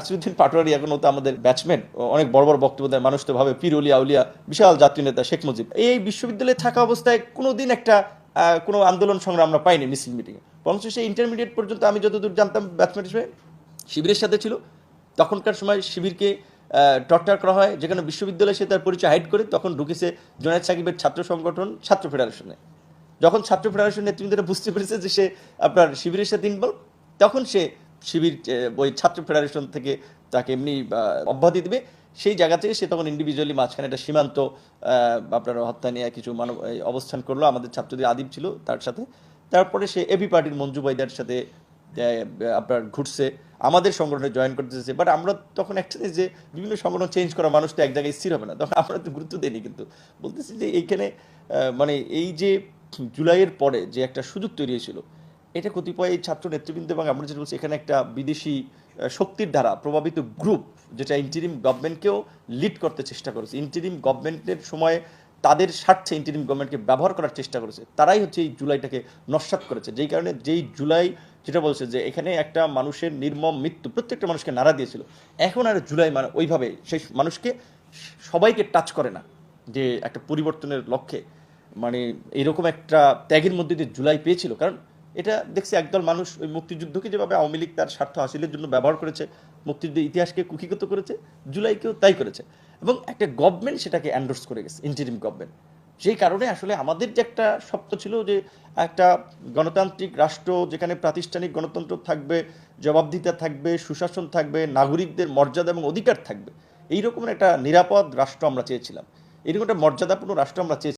নাসিরউদ্দিন পাটোয়ারি এখন তো আমাদের ব্যাটসম্যান, অনেক বড় বড় বক্তব্য দেয়, মানুষ তো ভাবে পীর অলি আউলিয়া, বিশাল জাতীয় নেতা শেখ মুজিব। এই বিশ্ববিদ্যালয়ে থাকা অবস্থায় কোনোদিন একটা কোনো আন্দোলন সংগ্রাম আমরা পাইনি মিছিল মিটিংয়ে, বরঞ্চ সেই ইন্টারমিডিয়েট পর্যন্ত আমি যতদূর জানতাম ব্যাটসম্যান হিসেবে শিবিরের সাথে ছিল। তখনকার সময় শিবিরকে টর্চার করা হয়, যেখানে বিশ্ববিদ্যালয়ে সে তার পরিচয় হাইড করে তখন ঢুকেছে জুনায়েদ সাকিবের ছাত্র সংগঠন ছাত্র ফেডারেশনে। যখন ছাত্র ফেডারেশন নেতৃবৃন্দরা বুঝতে পেরেছে যে সে আপনার শিবিরের সাথে ইনভলভ, তখন সে শিবির ওই ছাত্র ফেডারেশন থেকে তাকে এমনি অব্যাহতি দেবে। সেই জায়গা থেকে সে তখন ইন্ডিভিজুয়ালি মাঝখানে একটা সীমান্ত আপনার হত্যা নিয়ে কিছু মানব অবস্থান করলো, আমাদের ছাত্রদের আদিব ছিল তার সাথে। তারপরে সে এবি পার্টির মঞ্জু বাইদার সাথে আপনার ঘুরছে, আমাদের সংগঠনে জয়েন করতে চেয়েছে। বাট আমরা তখন একটা যে বিভিন্ন সংগঠন চেঞ্জ করা মানুষ তো এক জায়গায় স্থির হবে না, তখন আমরা তো গুরুত্ব দিইনি। কিন্তু বলতেছি যে এইখানে মানে এই যে জুলাইয়ের পরে যে একটা সুযোগ তৈরি হয়েছিল, এটা কতিপয় এই ছাত্র নেতৃবৃন্দ এবং আমরা যেটা বলছি এখানে একটা বিদেশি শক্তির দ্বারা প্রভাবিত গ্রুপ, যেটা ইন্টারিম গভর্নমেন্টকেও লিড করতে চেষ্টা করেছে, ইন্টারিম গভর্নমেন্টের সময় তাদের স্বার্থে ইন্টারিম গভর্নমেন্টকে ব্যবহার করার চেষ্টা করেছে, তারাই হচ্ছে এই জুলাইটাকে নস্যাৎ করেছে। যেই কারণে যেই জুলাই যেটা বলছে যে এখানে একটা মানুষের নির্মম মৃত্যু প্রত্যেকটা মানুষকে নাড়া দিয়েছিল, এখন আর জুলাই মানে ওইভাবে সেই মানুষকে সবাইকে টাচ করে না, যে একটা পরিবর্তনের লক্ষ্যে মানে এইরকম একটা ত্যাগের মধ্যে দিয়ে জুলাই পেয়েছিল। কারণ এটা দেখছি একদল মানুষ ওই মুক্তিযুদ্ধকে যেভাবে আওয়ামী লীগ তার স্বার্থ হাসিলের জন্য ব্যবহার করেছে, মুক্তিযুদ্ধের ইতিহাসকে কুক্ষিগত করেছে, জুলাইকেও তাই করেছে। এবং একটা গভর্নমেন্ট সেটাকে এন্ডোর্স করে গেছে, ইন্টারিম গভর্নমেন্ট। সেই কারণে আসলে আমাদের যে একটা স্বপ্ন ছিল যে একটা গণতান্ত্রিক রাষ্ট্র যেখানে প্রাতিষ্ঠানিক গণতন্ত্র থাকবে, জবাবদিহিতা থাকবে, সুশাসন থাকবে, নাগরিকদের মর্যাদা এবং অধিকার থাকবে, এইরকম একটা নিরাপদ রাষ্ট্র আমরা চেয়েছিলাম, এইরকম একটা মর্যাদাপূর্ণ রাষ্ট্র আমরা চেয়েছিলাম।